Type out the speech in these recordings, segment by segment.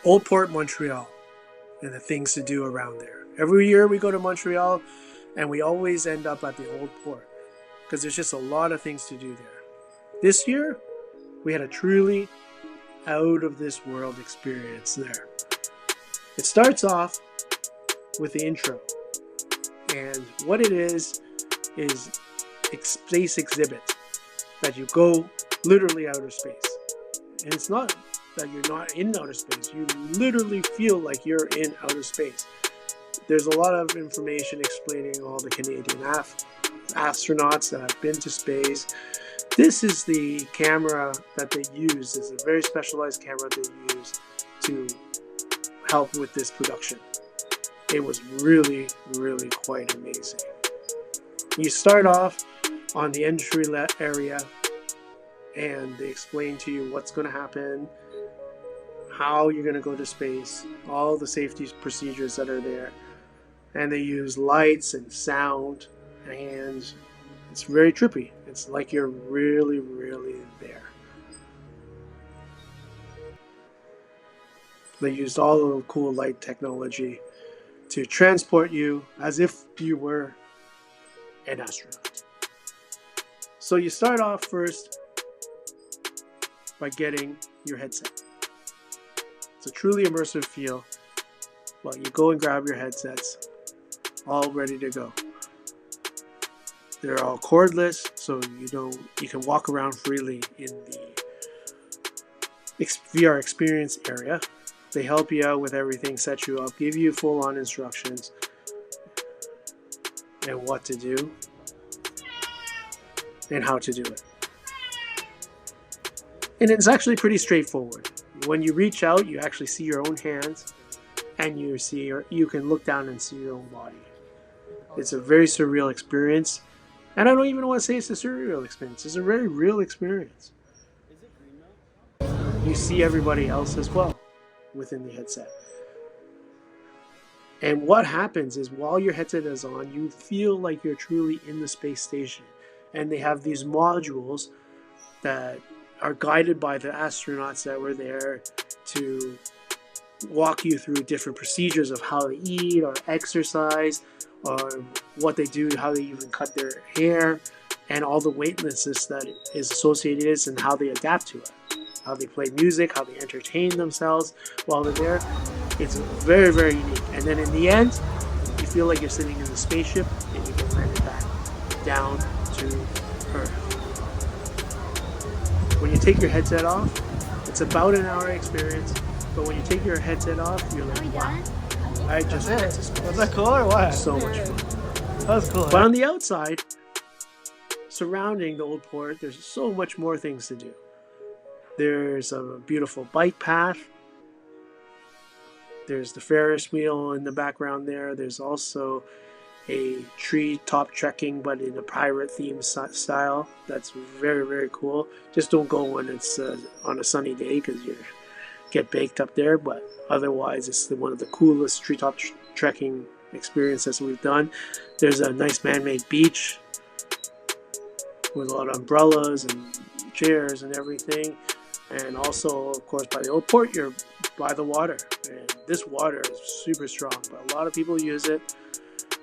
Old Port, Montreal, and the things to do around there. Every year we go to Montreal, and we always end up at the Old Port because there's just a lot of things to do there. This year, we had a truly out of this world experience there. It starts off with the intro, and what it is space exhibit that you go literally outer space. And it's not that you're not in outer space, you literally feel like you're in outer space. There's a lot of information explaining all the Canadian astronauts that have been to space. This is the camera that they use. It's a very specialized camera they use to help with this production. It was really, really quite amazing. You start off on the entry area, and they explain to you what's going to happen, how you're going to go to space, all the safety procedures that are there. And they use lights and sound and it's very trippy. It's like you're really, really there. They used all the cool light technology to transport you as if you were an astronaut. So you start off first by getting your headset. It's a truly immersive feel. Well, you go and grab your headsets, all ready to go. They're all cordless, so you can walk around freely in the VR experience area. They help you out with everything, set you up, give you full-on instructions and what to do and how to do it. And it's actually pretty straightforward. When you reach out, you actually see your own hands, and you can look down and see your own body. It's a very surreal experience, and I don't even want to say it's a surreal experience. It's a very real experience. You see everybody else as well within the headset. And what happens is while your headset is on, you feel like you're truly in the space station. And they have these modules that are guided by the astronauts that were there to walk you through different procedures of how to eat or exercise or what they do, how they even cut their hair, and all the weightlessness that is associated with it and how they adapt to it, how they play music, how they entertain themselves while they're there. It's very, very unique. And then in the end, you feel like you're sitting in the spaceship and you get landed back down to Earth. When you take your headset off, it's about an hour experience, but when you take your headset off, you're like, wow, I just went to space. Was that cool or what? So much fun. That was cool. But on the outside, surrounding the Old Port, there's so much more things to do. There's a beautiful bike path. There's the Ferris wheel in the background there. There's also a treetop trekking, but in a pirate theme style. That's very, very cool. Just don't go when it's on a sunny day because you get baked up there. But otherwise, it's one of the coolest treetop trekking experiences we've done. There's a nice man-made beach with a lot of umbrellas and chairs and everything. And also, of course, by the Old Port, you're by the water. And this water is super strong, but a lot of people use it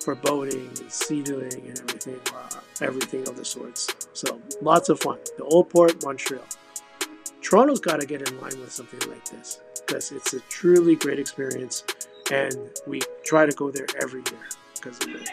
for boating and sea doing and everything of the sorts. So lots of fun. The Old Port, Montreal. Toronto's got to get in line with something like this because it's a truly great experience, and we try to go there every year because of it.